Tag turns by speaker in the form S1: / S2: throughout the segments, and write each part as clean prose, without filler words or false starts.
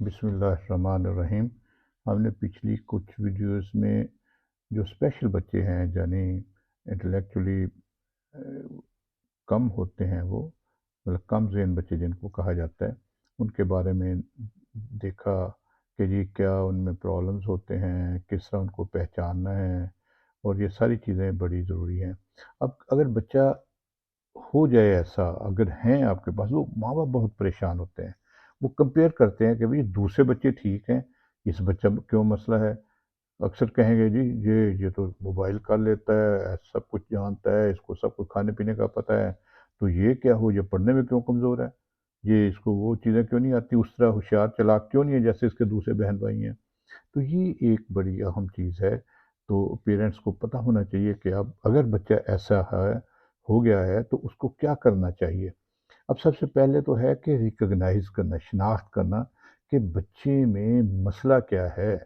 S1: بسم اللہ الرحمن الرحیم۔ ہم نے پچھلی کچھ ویڈیوز میں جو اسپیشل بچے ہیں یعنی انٹلیکچولی کم ہوتے ہیں، وہ مطلب کم ذہن بچے جن کو کہا جاتا ہے، ان کے بارے میں دیکھا کہ جی کیا ان میں پرابلمز ہوتے ہیں، کس طرح ان کو پہچاننا ہے، اور یہ ساری چیزیں بڑی ضروری ہیں۔ اب اگر بچہ ہو جائے ایسا، اگر ہیں آپ کے پاس، وہ ماں باپ بہت پریشان ہوتے ہیں، وہ کمپیئر کرتے ہیں کہ بھئی دوسرے بچے ٹھیک ہیں، اس بچہ میں کیوں مسئلہ ہے؟ اکثر کہیں گے جی یہ تو موبائل کر لیتا ہے، سب کچھ جانتا ہے، اس کو سب کچھ کھانے پینے کا پتہ ہے، تو یہ کیا ہو، یہ پڑھنے میں کیوں کمزور ہے؟ یہ اس کو وہ چیزیں کیوں نہیں آتی، اس طرح ہوشیار چلاک کیوں نہیں ہے جیسے اس کے دوسرے بہن بھائی ہیں؟ تو یہ ایک بڑی اہم چیز ہے۔ تو پیرنٹس کو پتہ ہونا چاہیے کہ اب اگر بچہ ایسا ہے، ہو گیا ہے، تو اس کو کیا کرنا چاہیے۔ اب سب سے پہلے تو ہے کہ ریکگنائز کرنا، شناخت کرنا کہ بچے میں مسئلہ کیا ہے،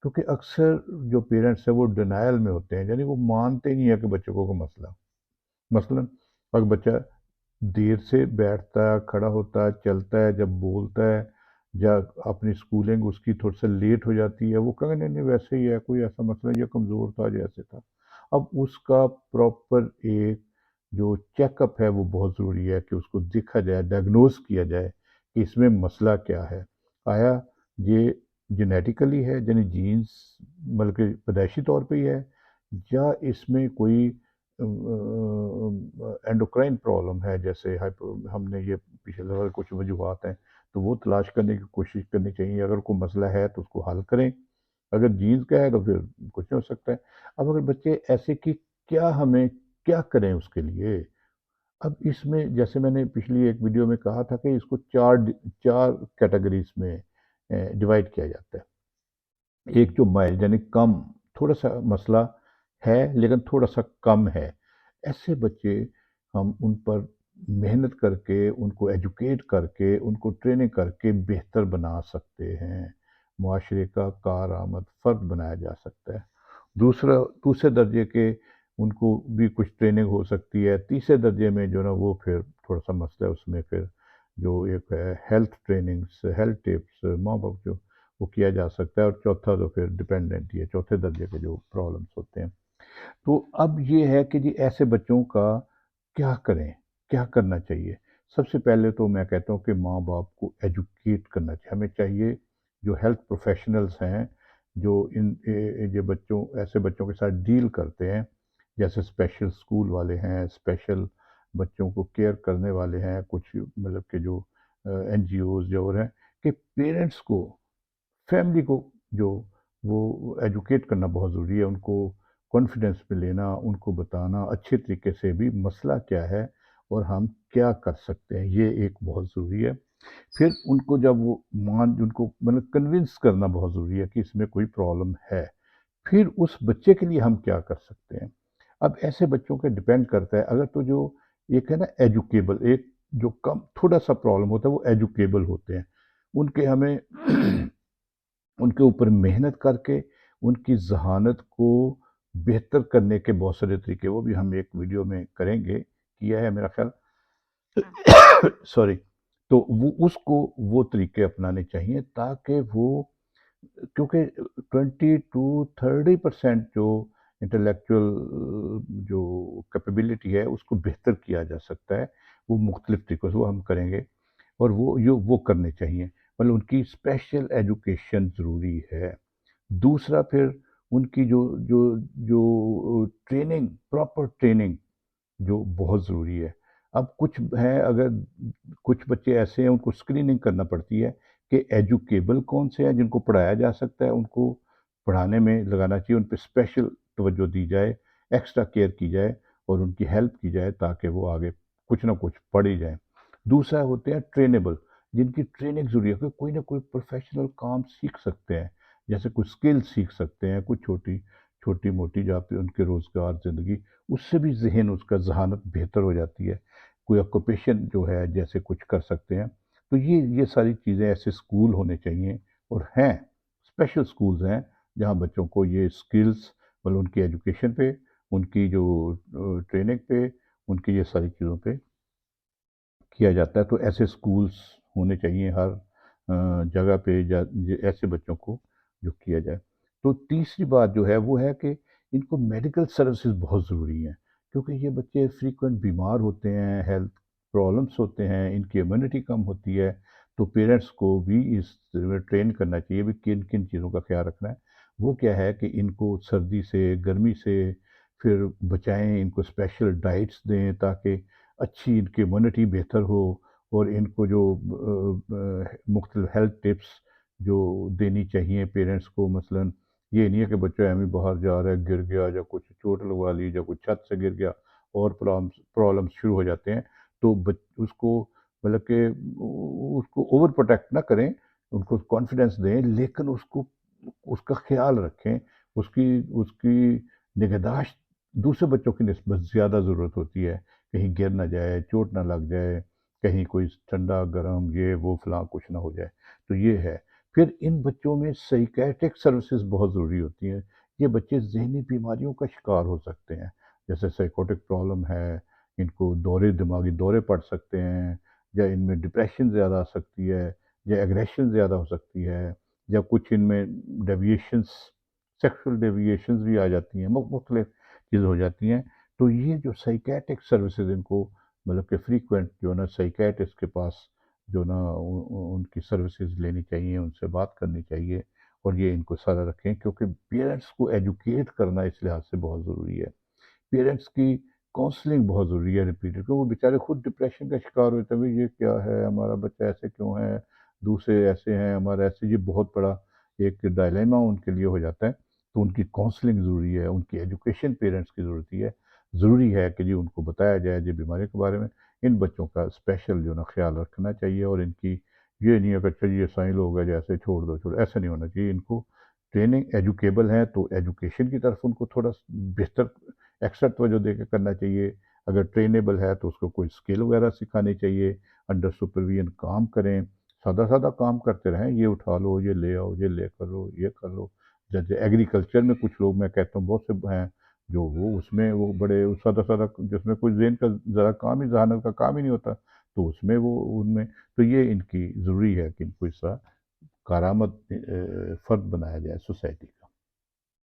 S1: کیونکہ اکثر جو پیرنٹس ہیں وہ ڈینائل میں ہوتے ہیں، یعنی وہ مانتے ہی نہیں ہے کہ بچے کو کوئی مسئلہ۔ مثلاً اگر بچہ دیر سے بیٹھتا ہے، کھڑا ہوتا ہے، چلتا ہے، جب بولتا ہے یا اپنی اسکولنگ اس کی تھوڑا سا لیٹ ہو جاتی ہے، وہ کہیں گے نہیں نہیں ویسے ہی ہے، کوئی ایسا مسئلہ نہیں، یہ کمزور تھا جیسے تھا۔ اب اس کا پراپر ایک جو چیک اپ ہے وہ بہت ضروری ہے کہ اس کو دیکھا جائے، ڈائگنوز کیا جائے کہ اس میں مسئلہ کیا ہے۔ آیا یہ جینیٹیکلی ہے، یعنی جینز بلکہ پیدائشی طور پہ ہی ہے، یا اس میں کوئی اینڈوکرائن پرابلم ہے، جیسے ہم نے یہ پچھلے دفعہ کچھ وجوہات ہیں تو وہ تلاش کرنے کی کوشش کرنی چاہیے۔ اگر کوئی مسئلہ ہے تو اس کو حل کریں، اگر جینز کا ہے تو پھر کچھ نہیں ہو سکتا ہے۔ اب اگر بچے ایسے کہ ہمیں کیا کریں اس کے لیے؟ اب اس میں جیسے میں نے پچھلی ایک ویڈیو میں کہا تھا کہ اس کو چار کیٹیگریز میں ڈیوائڈ کیا جاتا ہے۔ ایک جو مائل یعنی کم، تھوڑا سا مسئلہ ہے لیکن تھوڑا سا کم ہے، ایسے بچے ہم ان پر محنت کر کے، ان کو ایجوکیٹ کر کے، ان کو ٹریننگ کر کے بہتر بنا سکتے ہیں، معاشرے کا کارآمد فرد بنایا جا سکتا ہے۔ دوسرے درجے کے ان کو بھی کچھ ٹریننگ ہو سکتی ہے۔ تیسرے درجے میں جو نا وہ پھر تھوڑا سا مسئلہ ہے، اس میں پھر جو ایک ہے ہیلتھ ٹریننگز، ہیلتھ ٹپس ماں باپ جو وہ کیا جا سکتا ہے، اور چوتھا تو پھر ڈپینڈنٹ ہی ہے، چوتھے درجے کے جو پرابلمس ہوتے ہیں۔ تو اب یہ ہے کہ جی ایسے بچوں کا کیا کریں، کیا کرنا چاہیے؟ سب سے پہلے تو میں کہتا ہوں کہ ماں باپ کو ایجوکیٹ کرنا چاہیے، ہمیں چاہیے جو ہیلتھ پروفیشنلز ہیں، جو یہ ایسے بچوں کے ساتھ ڈیل کرتے ہیں، جیسے اسپیشل اسکول والے ہیں، اسپیشل بچوں کو کیئر کرنے والے ہیں، کچھ مطلب کہ جو این جی اوز جو اور ہیں، کہ پیرنٹس کو، فیملی کو جو وہ ایجوکیٹ کرنا بہت ضروری ہے، ان کو کانفیڈنس میں لینا، ان کو بتانا اچھے طریقے سے بھی مسئلہ کیا ہے اور ہم کیا کر سکتے ہیں، یہ ایک بہت ضروری ہے۔ پھر ان کو جب وہ ان کو مطلب کنونس کرنا بہت ضروری ہے کہ اس میں کوئی پرابلم ہے، پھر اس بچے کے لیے ہم کیا کر سکتے ہیں۔ اب ایسے بچوں کے ڈپینڈ کرتا ہے، اگر تو جو ایک ہے نا ایجوکیبل، ایک جو کم تھوڑا سا پرابلم ہوتا ہے وہ ایجوکیبل ہوتے ہیں، ان کے ہمیں ان کے اوپر محنت کر کے ان کی ذہانت کو بہتر کرنے کے بہت سارے طریقے، وہ بھی ہم ایک ویڈیو میں کریں گے، کیا ہے میرا خیال، سوری۔ تو وہ اس کو وہ طریقے اپنانے چاہیے تاکہ وہ، کیونکہ 20 to 30% جو انٹلیکچوئل جو کیپیبلٹی ہے اس کو بہتر کیا جا سکتا ہے، وہ مختلف طریقوں سے وہ ہم کریں گے، اور وہ کرنے چاہیے، مطلب ان کی اسپیشل ایجوکیشن ضروری ہے۔ دوسرا پھر ان کی جو ٹریننگ، پراپر ٹریننگ جو بہت ضروری ہے۔ اب کچھ ہیں، اگر کچھ بچے ایسے ہیں ان کو اسکریننگ کرنا پڑتی ہے کہ ایجوکیبل کون سے ہیں جن کو پڑھایا جا سکتا ہے، ان کو پڑھانے میں لگانا چاہیے، ان پہ اسپیشل توجہ دی جائے، ایکسٹرا کیئر کی جائے اور ان کی ہیلپ کی جائے تاکہ وہ آگے کچھ نہ کچھ پڑھ ہی جائیں۔ دوسرا ہوتے ہیں ٹرینیبل، جن کی ٹریننگ ضروری ہے کہ کوئی نہ کوئی پروفیشنل کام سیکھ سکتے ہیں، جیسے کوئی اسکل سیکھ سکتے ہیں، کوئی چھوٹی موٹی جہاں پہ ان کے روزگار زندگی، اس سے بھی ذہن، اس کا ذہانت بہتر ہو جاتی ہے، کوئی آکوپیشن جو ہے جیسے کچھ کر سکتے ہیں۔ تو یہ ساری چیزیں ایسے اسکول ہونے چاہیے، اور ہیں اسپیشل اسکولز ہیں جہاں بچوں کو یہ اسکلز، مطلب ان کی ایجوکیشن پہ، ان کی جو ٹریننگ پہ، ان کی یہ ساری چیزوں پہ کیا جاتا ہے۔ تو ایسے اسکولز ہونے چاہیے ہر جگہ پہ ایسے بچوں کو جو کیا جائے۔ تو تیسری بات جو ہے وہ ہے کہ ان کو میڈیکل سروسز بہت ضروری ہیں، کیونکہ یہ بچے فریکوینٹ بیمار ہوتے ہیں، ہیلتھ پرابلمس ہوتے ہیں، ان کی امیونٹی کم ہوتی ہے، تو پیرنٹس کو بھی اس میں ٹرین کرنا چاہیے بھی کن کن چیزوں کا خیال رکھنا ہے۔ وہ کیا ہے کہ ان کو سردی سے، گرمی سے پھر بچائیں، ان کو اسپیشل ڈائٹس دیں تاکہ اچھی ان کی امیونٹی بہتر ہو، اور ان کو جو مختلف ہیلتھ ٹپس جو دینی چاہیے پیرنٹس کو، مثلا یہ نہیں ہے کہ بچہ ایویں باہر جا رہا ہے، گر گیا یا کچھ چوٹ لگوا لی یا کچھ چھت سے گر گیا اور پرابلمس شروع ہو جاتے ہیں، تو اس کو مطلب کہ اس کو اوور پروٹیکٹ نہ کریں، ان کو کانفیڈنس دیں، لیکن اس کا خیال رکھیں، اس کی نگہداشت دوسرے بچوں کی نسبت زیادہ ضرورت ہوتی ہے، کہیں گر نہ جائے، چوٹ نہ لگ جائے، کہیں کوئی ٹھنڈا گرم یہ وہ فلاں کچھ نہ ہو جائے، تو یہ ہے۔ پھر ان بچوں میں سائیکیٹرک سروسز بہت ضروری ہوتی ہیں۔ یہ بچے ذہنی بیماریوں کا شکار ہو سکتے ہیں، جیسے سائیکوٹک پرابلم ہے، ان کو دماغی دورے پڑ سکتے ہیں، یا ان میں ڈپریشن زیادہ آ سکتی ہے، یا ایگریشن زیادہ ہو سکتی ہے، یا کچھ ان میں ڈیویشنس، سیکشل ڈیویشنز بھی آ جاتی ہیں، مختلف چیزیں ہو جاتی ہیں۔ تو یہ جو سائیکیٹرک سروسز ان کو مطلب کہ فریکوینٹ جو ہے نا سائیکیٹرسٹ کے پاس جو نا ان کی سروسز لینی چاہیے، ان سے بات کرنی چاہیے، اور یہ ان کو سارا رکھیں، کیونکہ پیرنٹس کو ایجوکیٹ کرنا اس لحاظ سے بہت ضروری ہے۔ پیرنٹس کی کاؤنسلنگ بہت ضروری ہے ریپیٹڈ، کیونکہ وہ بیچارے خود ڈپریشن کا شکار ہوتے ہیں، بھئی یہ کیا ہے، ہمارا بچہ ایسے کیوں ہے، دوسرے ایسے ہیں، ہمارا ایسے، یہ بہت بڑا ایک ڈائلیما ان کے لیے ہو جاتا ہے۔ تو ان کی کاؤنسلنگ ضروری ہے، ان کی ایجوکیشن پیرنٹس کی ضروری ہے کہ جی ان کو بتایا جائے جی بیماری کے بارے میں، ان بچوں کا اسپیشل جو ہے نا خیال رکھنا چاہیے، اور ان کی یہ نہیں ہے کہ چلیے سائن لوگ ہیں جیسے چھوڑ دو ایسا نہیں ہونا چاہیے۔ ان کو ٹریننگ ایجوکیبل ہے تو ایجوکیشن کی طرف ان کو تھوڑا بہتر ایکسٹرا توجہ دے کے کرنا چاہیے، اگر ٹرینیبل ہے تو اس کو کوئی اسکل وغیرہ سکھانی چاہیے، انڈر سپرویژن کام کریں، سادہ سادہ کام کرتے رہیں، یہ اٹھا لو، یہ لے آؤ، یہ لے کر لو، یہ کر لو۔ جیسے ایگریکلچر میں کچھ لوگ میں کہتا ہوں بہت سے ہیں جو وہ اس میں وہ بڑے سادہ سادہ، جس میں کوئی ذہن کا ذرا کام ہی، ذہانت کا کام ہی نہیں ہوتا، تو اس میں وہ ان میں، تو یہ ان کی ضروری ہے کہ ان کو اس طرح کارآمد فرد بنایا جائے سوسائٹی